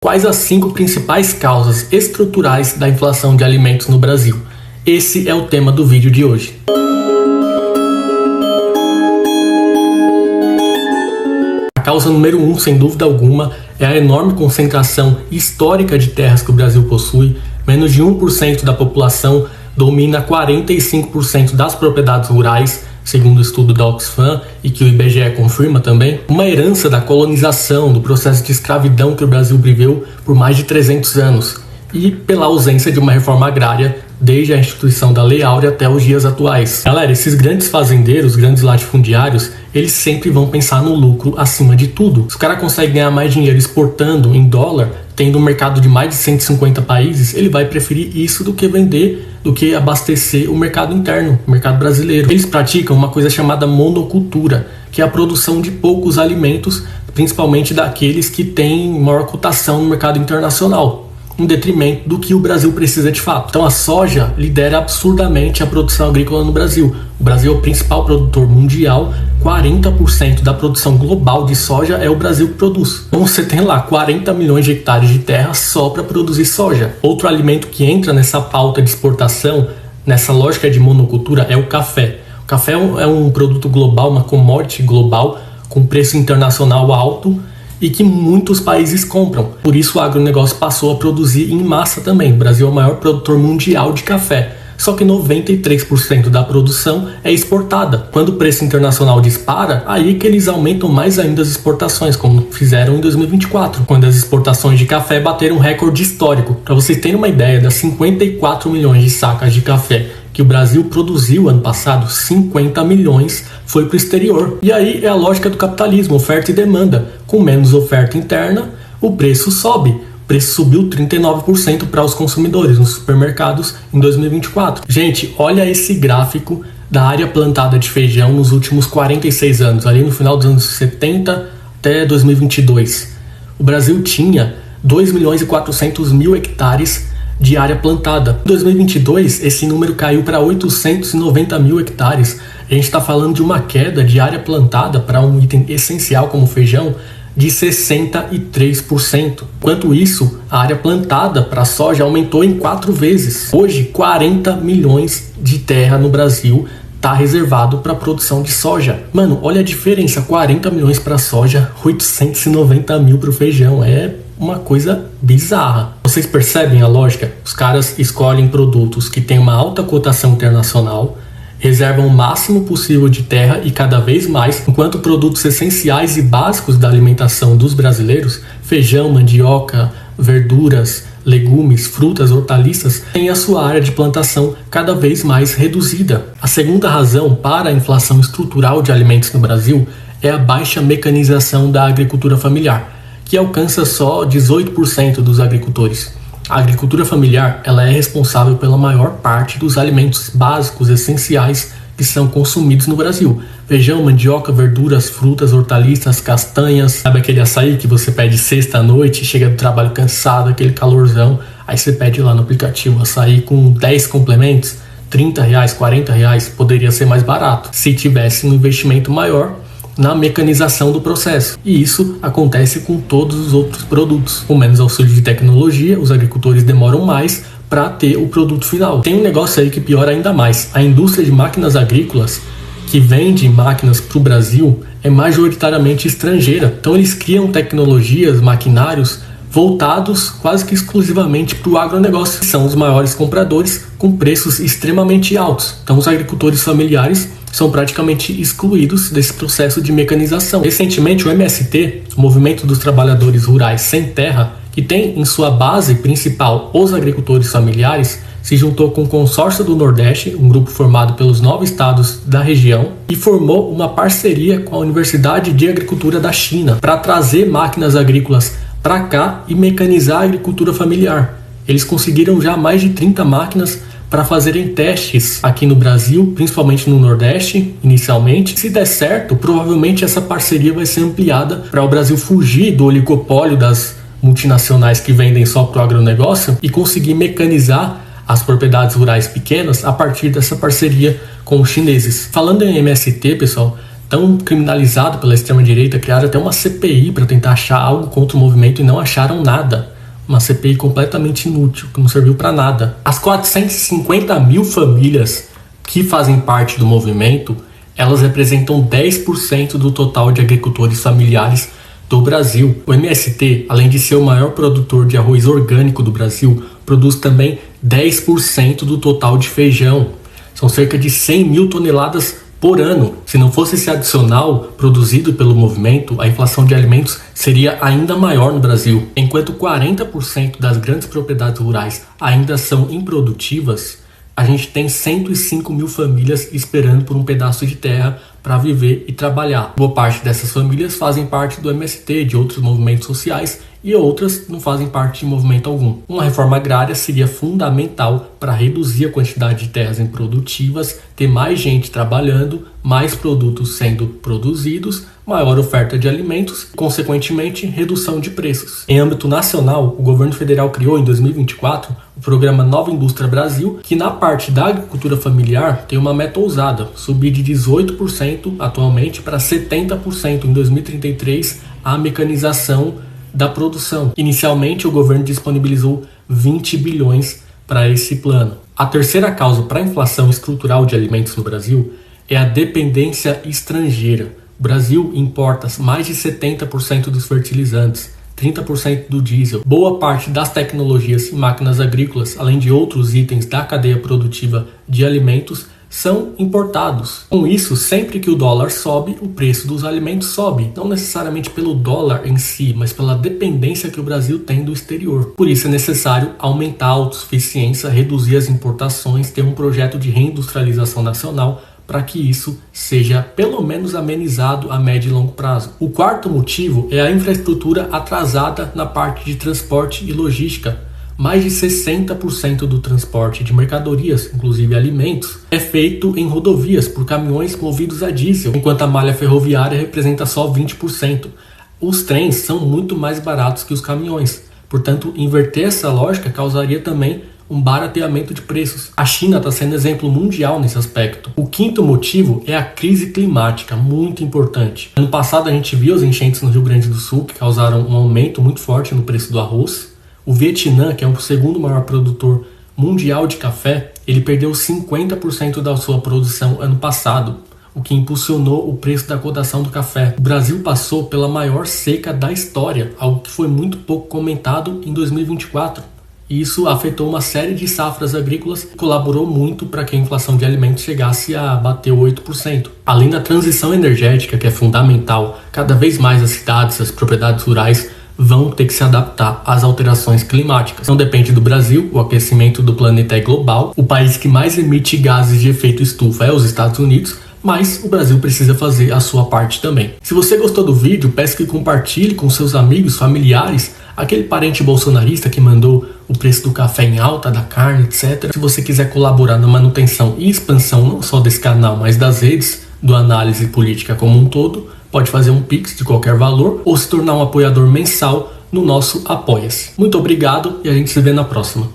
Quais as 5 principais causas estruturais da inflação de alimentos no Brasil? Esse é o tema do vídeo de hoje. A causa número 1, sem dúvida alguma, é a enorme concentração histórica de terras que o Brasil possui. Menos de 1% da população domina 45% das propriedades rurais, segundo o estudo da Oxfam e que o IBGE confirma também. Uma herança da colonização, do processo de escravidão que o Brasil viveu por mais de 300 anos e pela ausência de uma reforma agrária desde a instituição da Lei Áurea até os dias atuais. Galera, esses grandes fazendeiros, grandes latifundiários, eles sempre vão pensar no lucro acima de tudo. Se o cara consegue ganhar mais dinheiro exportando em dólar, tendo um mercado de mais de 150 países, ele vai preferir isso do que vender, do que abastecer o mercado interno, o mercado brasileiro. Eles praticam uma coisa chamada monocultura, que é a produção de poucos alimentos, principalmente daqueles que têm maior cotação no mercado internacional, em detrimento do que o Brasil precisa de fato. Então a soja lidera absurdamente a produção agrícola no Brasil. O Brasil é o principal produtor mundial, 40% da produção global de soja é o Brasil que produz. Então você tem lá 40 milhões de hectares de terra só para produzir soja. Outro alimento que entra nessa pauta de exportação, nessa lógica de monocultura, é o café. O café é um produto global, uma commodity global, com preço internacional alto, e que muitos países compram. Por isso o agronegócio passou a produzir em massa também. O Brasil é o maior produtor mundial de café. Só que 93% da produção é exportada. Quando o preço internacional dispara, aí que eles aumentam mais ainda as exportações, como fizeram em 2024, quando as exportações de café bateram um recorde histórico. Para vocês terem uma ideia, das 54 milhões de sacas de café que o Brasil produziu ano passado, 50 milhões foi para o exterior. E aí é a lógica do capitalismo, oferta e demanda. Com menos oferta interna, o preço sobe. O preço subiu 39% para os consumidores nos supermercados em 2024. Gente, olha esse gráfico da área plantada de feijão nos últimos 46 anos, ali no final dos anos 70 até 2022. O Brasil tinha 2.400.000 hectares de área plantada. Em 2022, esse número caiu para 890.000 hectares. A gente está falando de uma queda de área plantada para um item essencial como o feijão de 63%. Enquanto isso, a área plantada para a soja aumentou em 4 vezes. Hoje, 40 milhões de terra no Brasil está reservado para a produção de soja. Mano, olha a diferença, 40 milhões para a soja, 890 mil para o feijão. É uma coisa bizarra. Vocês percebem a lógica? Os caras escolhem produtos que têm uma alta cotação internacional, reservam o máximo possível de terra e cada vez mais, enquanto produtos essenciais e básicos da alimentação dos brasileiros, feijão, mandioca, verduras, legumes, frutas, hortaliças, têm a sua área de plantação cada vez mais reduzida. A segunda razão para a inflação estrutural de alimentos no Brasil é a baixa mecanização da agricultura familiar, que alcança só 18% dos agricultores. A agricultura familiar ela é responsável pela maior parte dos alimentos básicos essenciais que são consumidos no Brasil. Feijão, mandioca, verduras, frutas, hortaliças, castanhas. Sabe aquele açaí que você pede sexta à noite, chega do trabalho cansado, aquele calorzão, aí você pede lá no aplicativo açaí com 10 complementos, R$30, R$40, poderia ser mais barato se tivesse um investimento maior na mecanização do processo. E isso acontece com todos os outros produtos. Com menos auxílio de tecnologia, os agricultores demoram mais para ter o produto final. Tem um negócio aí que piora ainda mais. A indústria de máquinas agrícolas, que vende máquinas para o Brasil, é majoritariamente estrangeira. Então eles criam tecnologias, maquinários voltados quase que exclusivamente para o agronegócio, que são os maiores compradores com preços extremamente altos. Então os agricultores familiares são praticamente excluídos desse processo de mecanização. Recentemente, o MST, o Movimento dos Trabalhadores Rurais Sem Terra, que tem em sua base principal os agricultores familiares, se juntou com o Consórcio do Nordeste, um grupo formado pelos 9 estados da região, e formou uma parceria com a Universidade de Agricultura da China para trazer máquinas agrícolas para cá e mecanizar a agricultura familiar. Eles conseguiram já mais de 30 máquinas para fazerem testes aqui no Brasil, principalmente no Nordeste, inicialmente. Se der certo, provavelmente essa parceria vai ser ampliada para o Brasil fugir do oligopólio das multinacionais que vendem só para o agronegócio e conseguir mecanizar as propriedades rurais pequenas a partir dessa parceria com os chineses. Falando em MST, pessoal, tão criminalizado pela extrema-direita, criaram até uma CPI para tentar achar algo contra o movimento e não acharam nada. Uma CPI completamente inútil, que não serviu para nada. As 450 mil famílias que fazem parte do movimento, elas representam 10% do total de agricultores familiares do Brasil. O MST, além de ser o maior produtor de arroz orgânico do Brasil, produz também 10% do total de feijão. São cerca de 100 mil toneladas por ano. Se não fosse esse adicional produzido pelo movimento, a inflação de alimentos seria ainda maior no Brasil. Enquanto 40% das grandes propriedades rurais ainda são improdutivas, a gente tem 105 mil famílias esperando por um pedaço de terra para viver e trabalhar. Boa parte dessas famílias fazem parte do MST, de outros movimentos sociais, e outras não fazem parte de movimento algum. Uma reforma agrária seria fundamental para reduzir a quantidade de terras improdutivas, ter mais gente trabalhando, mais produtos sendo produzidos, maior oferta de alimentos e, consequentemente, redução de preços. Em âmbito nacional, o governo federal criou em 2024 o programa Nova Indústria Brasil, que na parte da agricultura familiar tem uma meta ousada, subir de 18% atualmente para 70% em 2033 a mecanização da produção. Inicialmente, o governo disponibilizou 20 bilhões para esse plano. A terceira causa para a inflação estrutural de alimentos no Brasil é a dependência estrangeira. O Brasil importa mais de 70% dos fertilizantes, 30% do diesel, boa parte das tecnologias e máquinas agrícolas, além de outros itens da cadeia produtiva de alimentos, são importados. Com isso, sempre que o dólar sobe, o preço dos alimentos sobe, não necessariamente pelo dólar em si, mas pela dependência que o Brasil tem do exterior. Por isso é necessário aumentar a autossuficiência, reduzir as importações, ter um projeto de reindustrialização nacional para que isso seja pelo menos amenizado a médio e longo prazo. O quarto motivo é a infraestrutura atrasada na parte de transporte e logística. Mais de 60% do transporte de mercadorias, inclusive alimentos, é feito em rodovias por caminhões movidos a diesel, enquanto a malha ferroviária representa só 20%. Os trens são muito mais baratos que os caminhões, portanto, inverter essa lógica causaria também um barateamento de preços. A China está sendo exemplo mundial nesse aspecto. O quinto motivo é a crise climática, muito importante. Ano passado a gente viu as enchentes no Rio Grande do Sul, que causaram um aumento muito forte no preço do arroz. O Vietnã, que é o segundo maior produtor mundial de café, ele perdeu 50% da sua produção ano passado, o que impulsionou o preço da cotação do café. O Brasil passou pela maior seca da história, algo que foi muito pouco comentado em 2024. E isso afetou uma série de safras agrícolas e colaborou muito para que a inflação de alimentos chegasse a bater 8%. Além da transição energética, que é fundamental, cada vez mais as cidades, as propriedades rurais vão ter que se adaptar às alterações climáticas. Não depende do Brasil, o aquecimento do planeta é global. O país que mais emite gases de efeito estufa é os Estados Unidos, mas o Brasil precisa fazer a sua parte também. Se você gostou do vídeo, peço que compartilhe com seus amigos, familiares, aquele parente bolsonarista que mandou o preço do café em alta, da carne, etc. Se você quiser colaborar na manutenção e expansão não só desse canal, mas das redes do Análise Política como um todo, pode fazer um Pix de qualquer valor ou se tornar um apoiador mensal no nosso Apoia-se. Muito obrigado e a gente se vê na próxima.